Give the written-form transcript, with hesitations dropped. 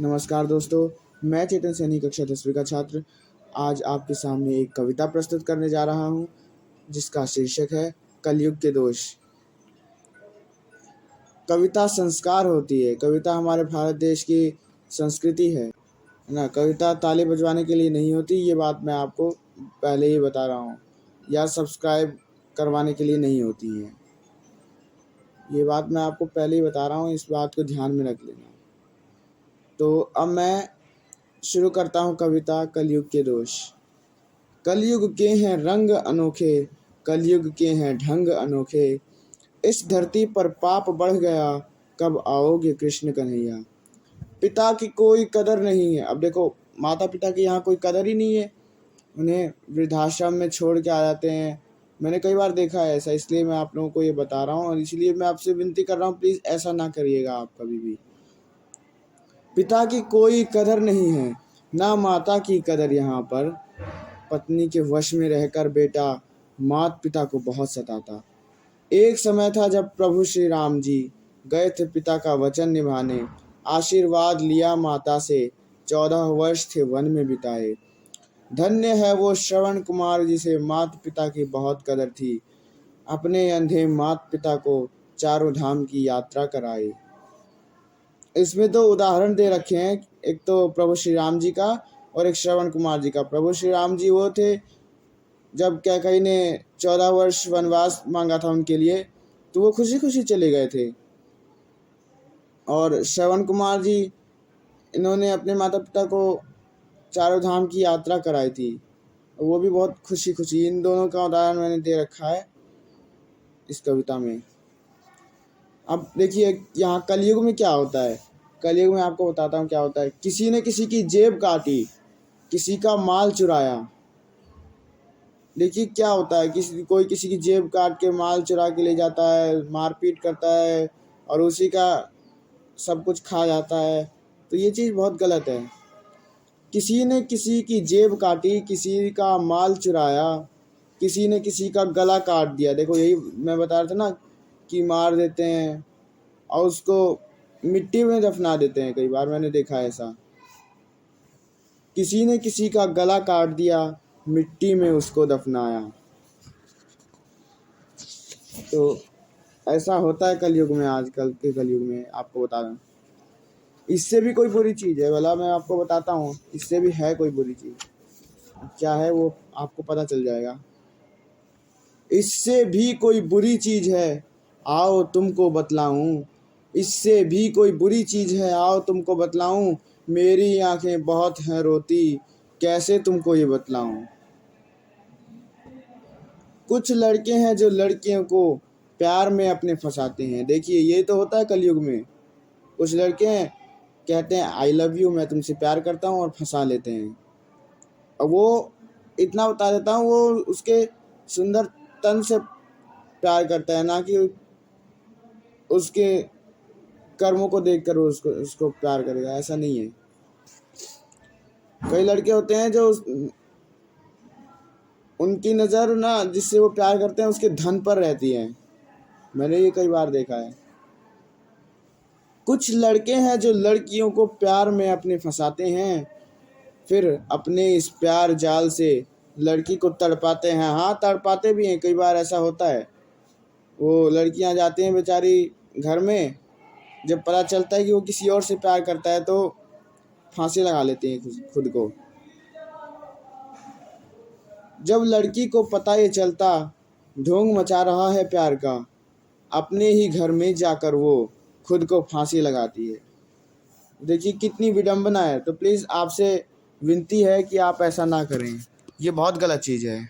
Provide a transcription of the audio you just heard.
नमस्कार दोस्तों, मैं चेतन सैनी कक्षा 10वीं का छात्र आज आपके सामने एक कविता प्रस्तुत करने जा रहा हूँ, जिसका शीर्षक है कलयुग के दोष। कविता संस्कार होती है। कविता हमारे भारत देश की संस्कृति है ना। कविता ताली बजवाने के लिए नहीं होती, ये बात मैं आपको पहले ही बता रहा हूँ, या सब्सक्राइब करवाने के लिए नहीं होती है। ये बात मैं आपको पहले ही बता रहा हूँ, इस बात को ध्यान में रख लेना। तो अब मैं शुरू करता हूँ कविता कलयुग के दोष। कलयुग के हैं रंग अनोखे, कलयुग के हैं ढंग अनोखे, इस धरती पर पाप बढ़ गया, कब आओगे कृष्ण कन्हैया। पिता की कोई कदर नहीं है। अब देखो, माता पिता की यहाँ कोई कदर ही नहीं है, उन्हें वृद्धाश्रम में छोड़ के आ जाते हैं। मैंने कई बार देखा है ऐसा, इसलिए मैं आप लोगों को ये बता रहा हूँ और इसलिए मैं आपसे विनती कर रहा हूँ, प्लीज़ ऐसा ना करिएगा आप कभी भी। पिता की कोई कदर नहीं है, ना माता की कदर यहाँ पर। पत्नी के वश में रहकर बेटा माता पिता को बहुत सताता। एक समय था जब प्रभु श्री राम जी गए थे पिता का वचन निभाने, आशीर्वाद लिया माता से, 14 वर्ष थे वन में बिताए। धन्य है वो श्रवण कुमार जिसे माता पिता की बहुत कदर थी, अपने अंधे माता पिता को चारों धाम की यात्रा कराई। इसमें तो उदाहरण दे रखे हैं, एक तो प्रभु श्री राम जी का और एक श्रवण कुमार जी का। प्रभु श्री राम जी वो थे जब कैकेयी ने 14 वर्ष वनवास मांगा था उनके लिए, तो वो खुशी खुशी चले गए थे। और श्रवण कुमार जी, इन्होंने अपने माता पिता को चारों धाम की यात्रा कराई थी, वो भी बहुत खुशी खुशी। इन दोनों का उदाहरण मैंने दे रखा है इस कविता में। अब देखिए यहाँ कलयुग में क्या होता है। कलयुग में आपको बताता हूँ क्या होता है। किसी ने किसी की जेब काटी, किसी का माल चुराया। देखिए क्या होता है, कोई किसी की जेब काट के माल चुरा के ले जाता है, मारपीट करता है और उसी का सब कुछ खा जाता है, तो ये चीज़ बहुत गलत है। किसी ने किसी की जेब काटी, किसी का माल चुराया, किसी ने किसी का गला काट दिया। देखो यही मैं बता रहा था ना कि मार देते हैं और उसको मिट्टी में दफना देते हैं। कई बार मैंने देखा है ऐसा। किसी ने किसी का गला काट दिया, मिट्टी में उसको दफनाया। तो ऐसा होता है कलयुग में, आजकल के कलयुग में। आपको बता दूं, इससे भी कोई बुरी चीज़ है, भला मैं आपको बताता हूँ, इससे भी है कोई बुरी चीज़। क्या है वो आपको पता चल जाएगा। इससे भी कोई बुरी चीज़ है, आओ तुमको बतलाऊं। इससे भी कोई बुरी चीज़ है, आओ तुमको बतलाऊं। मेरी आंखें बहुत हैं रोती, कैसे तुमको ये बतलाऊं। कुछ लड़के हैं जो लड़कियों को प्यार में अपने फंसाते हैं। देखिए ये तो होता है कलयुग में। कुछ लड़के हैं, कहते हैं आई लव यू, मैं तुमसे प्यार करता हूँ, और फंसा लेते हैं। और वो इतना बता देता हूँ, वो उसके सुंदर तन से प्यार करता है, ना कि उसके कर्मों को देखकर वो उसको प्यार करेगा। ऐसा नहीं है। कई लड़के होते हैं जो उनकी नज़र ना, जिससे वो प्यार करते हैं, उसके धन पर रहती है। मैंने ये कई बार देखा है। कुछ लड़के हैं जो लड़कियों को प्यार में अपने फंसाते हैं, फिर अपने इस प्यार जाल से लड़की को तड़पाते हैं। हाँ, तड़पाते भी हैं। कई बार ऐसा होता है, वो लड़कियां जाती हैं बेचारी घर में, जब पता चलता है कि वो किसी और से प्यार करता है तो फांसी लगा लेती हैं खुद को। जब लड़की को पता ये चलता ढोंग मचा रहा है प्यार का, अपने ही घर में जाकर वो खुद को फांसी लगाती है। देखिए कितनी विडंबना है। तो प्लीज़ आपसे विनती है कि आप ऐसा ना करें, ये बहुत गलत चीज़ है।